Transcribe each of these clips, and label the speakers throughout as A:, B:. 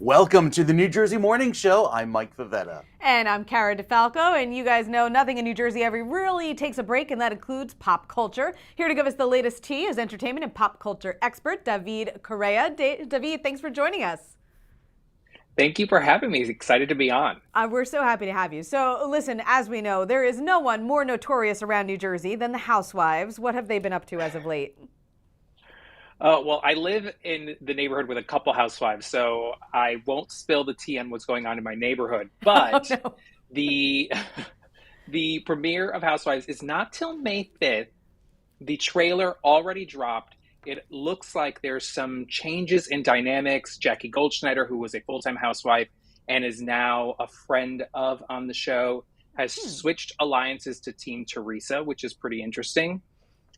A: Welcome to the New Jersey Morning Show. I'm Mike Favetta.
B: And I'm Cara DeFalco, and you guys know nothing in New Jersey ever really takes a break, and that includes pop culture. Here to give us the latest tea is entertainment and pop culture expert, David Correa. David, thanks for joining us.
C: Thank you for having me. Excited to be on.
B: We're so happy to have you. So listen, as we know, there is no one more notorious around New Jersey than the Housewives. What have they been up to as of late?
C: Well, I live in the neighborhood with a couple housewives, so I won't spill the tea on what's going on in my neighborhood. But
B: Oh, no.
C: the the premiere of Housewives is not till May 5th. The trailer already dropped. It looks like there's some changes in dynamics. Jackie Goldschneider, who was a full-time housewife and is now a friend of on the show, has switched alliances to Team Teresa, which is pretty interesting.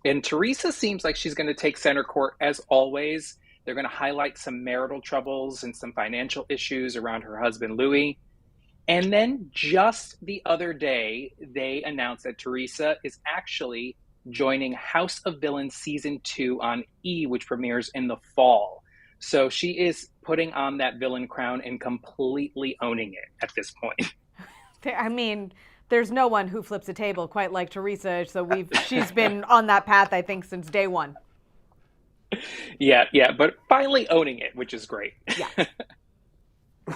C: And Teresa seems like she's going to take center court as always. They're going to highlight some marital troubles and some financial issues around her husband, Louis. And then just the other day, they announced that Teresa is actually joining House of Villains Season 2 on E, which premieres in the fall. So she is putting on that villain crown and completely owning it at this point.
B: I mean, there's no one who flips a table quite like Teresa, so she's been on that path, I think, since day one.
C: Yeah, but finally owning it, which is great.
B: Yeah.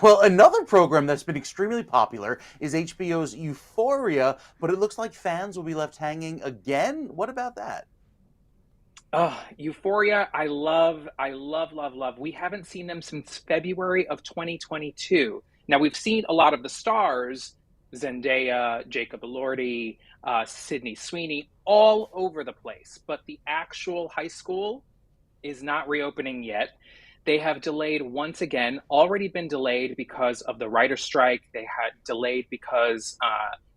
A: Well, another program that's been extremely popular is HBO's Euphoria, but it looks like fans will be left hanging again. What about that?
C: Oh, Euphoria, I love. We haven't seen them since February of 2022. Now, we've seen a lot of the stars, Zendaya, Jacob Elordi, Sydney Sweeney, all over the place. But the actual high school is not reopening yet. They have delayed once again, already been delayed because of the writer's strike. They had delayed because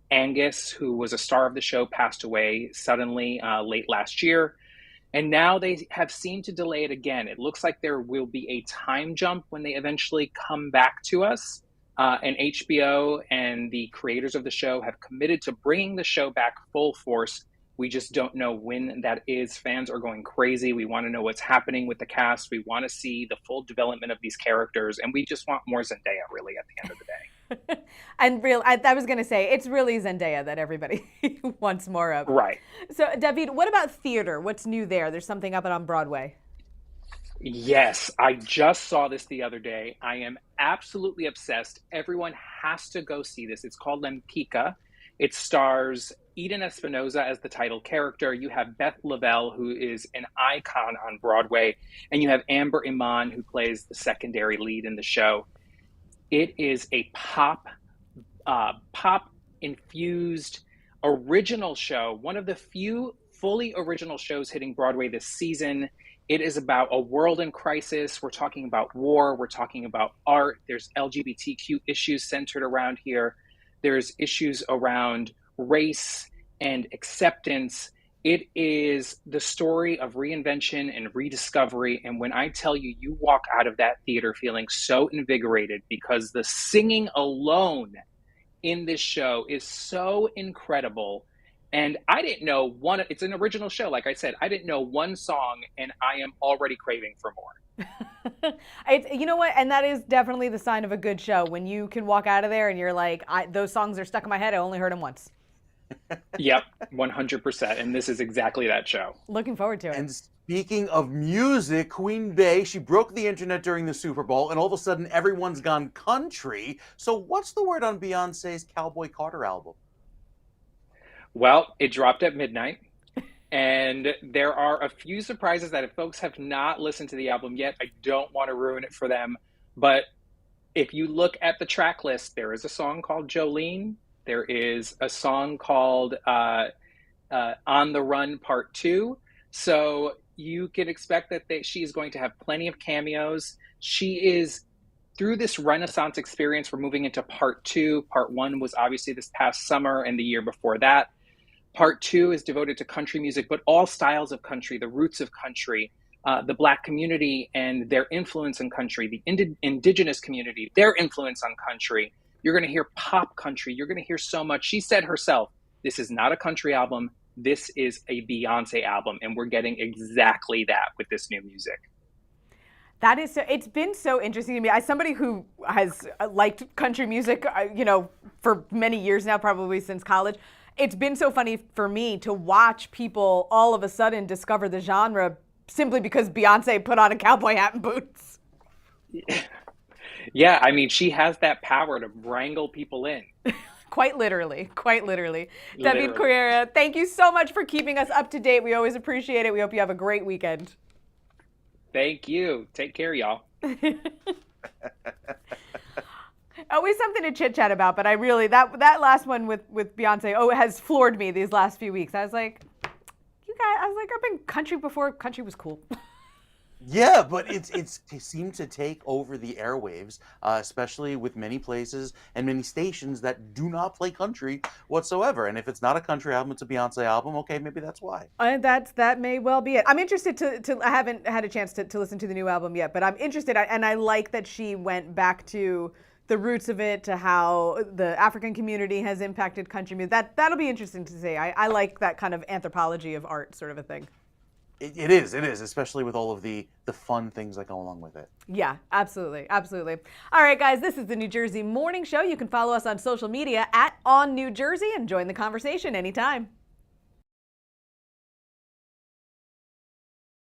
C: Angus, who was a star of the show, passed away suddenly late last year. And now they have seemed to delay it again. It looks like there will be a time jump when they eventually come back to us. And HBO and the creators of the show have committed to bringing the show back full force. We just don't know when that is. Fans are going crazy. We want to know what's happening with the cast. We want to see the full development of these characters. And we just want more Zendaya, really, at the end of the day.
B: I was going to say, it's really Zendaya that everybody wants more of.
C: Right.
B: So, David, what about theater? What's new there? There's something up and on Broadway.
C: Yes, I just saw this the other day. I am absolutely obsessed. Everyone has to go see this. It's called Lempicka. It stars Eden Espinosa as the title character. You have Beth Lavelle, who is an icon on Broadway, and you have Amber Iman, who plays the secondary lead in the show. It is a pop infused original show, one of the few fully original shows hitting Broadway this season. It is about a world in crisis. We're talking about war. We're talking about art. There's LGBTQ issues centered around here. There's issues around race and acceptance. It is the story of reinvention and rediscovery. And when I tell you, you walk out of that theater feeling so invigorated because the singing alone in this show is so incredible. And I didn't know it's an original show. Like I said, I didn't know one song and I am already craving for more.
B: You know what? And that is definitely the sign of a good show when you can walk out of there and you're like, those songs are stuck in my head. I only heard them once.
C: Yep, 100%. And this is exactly that show.
B: Looking forward to it.
A: And speaking of music, Queen Bey, she broke the internet during the Super Bowl, and all of a sudden everyone's gone country. So what's the word on Beyonce's Cowboy Carter album?
C: Well, it dropped at midnight. And there are a few surprises that if folks have not listened to the album yet, I don't want to ruin it for them. But if you look at the track list, there is a song called Jolene. There is a song called On the Run Part 2. So you can expect that she's going to have plenty of cameos. She is, through this Renaissance experience, we're moving into Part 2. Part 1 was obviously this past summer and the year before that. Part 2 is devoted to country music, but all styles of country, the roots of country, the Black community and their influence in country, the indigenous community, their influence on country. You're going to hear pop country. You're going to hear so much. She said herself, this is not a country album. This is a Beyonce album. And we're getting exactly that with this new music.
B: That is so, it's been so interesting to me. As somebody who has liked country music, for many years now, probably since college, it's been so funny for me to watch people all of a sudden discover the genre simply because Beyonce put on a cowboy hat and boots.
C: Yeah, I mean, she has that power to wrangle people in.
B: Quite literally, quite literally. David
C: Literally.
B: Correa, thank you so much for keeping us up to date. We always appreciate it. We hope you have a great weekend.
C: Thank you. Take care, y'all.
B: Always something to chit chat about, but I really that last one with Beyonce has floored me these last few weeks. I was like, I've been country before country was cool.
A: Yeah, but it seemed to take over the airwaves, especially with many places and many stations that do not play country whatsoever. And if it's not a country album, it's a Beyonce album. Okay, maybe that's why.
B: That may well be it. I'm interested to I haven't had a chance to listen to the new album yet, but I'm interested, and I like that she went back to the roots of it, to how the African community has impacted country music. That'll be interesting to see. I like that kind of anthropology of art sort of a thing.
A: It is, especially with all of the fun things that go along with it.
B: Yeah, absolutely, absolutely. All right, guys, this is the New Jersey Morning Show. You can follow us on social media @ONNJ and join the conversation anytime.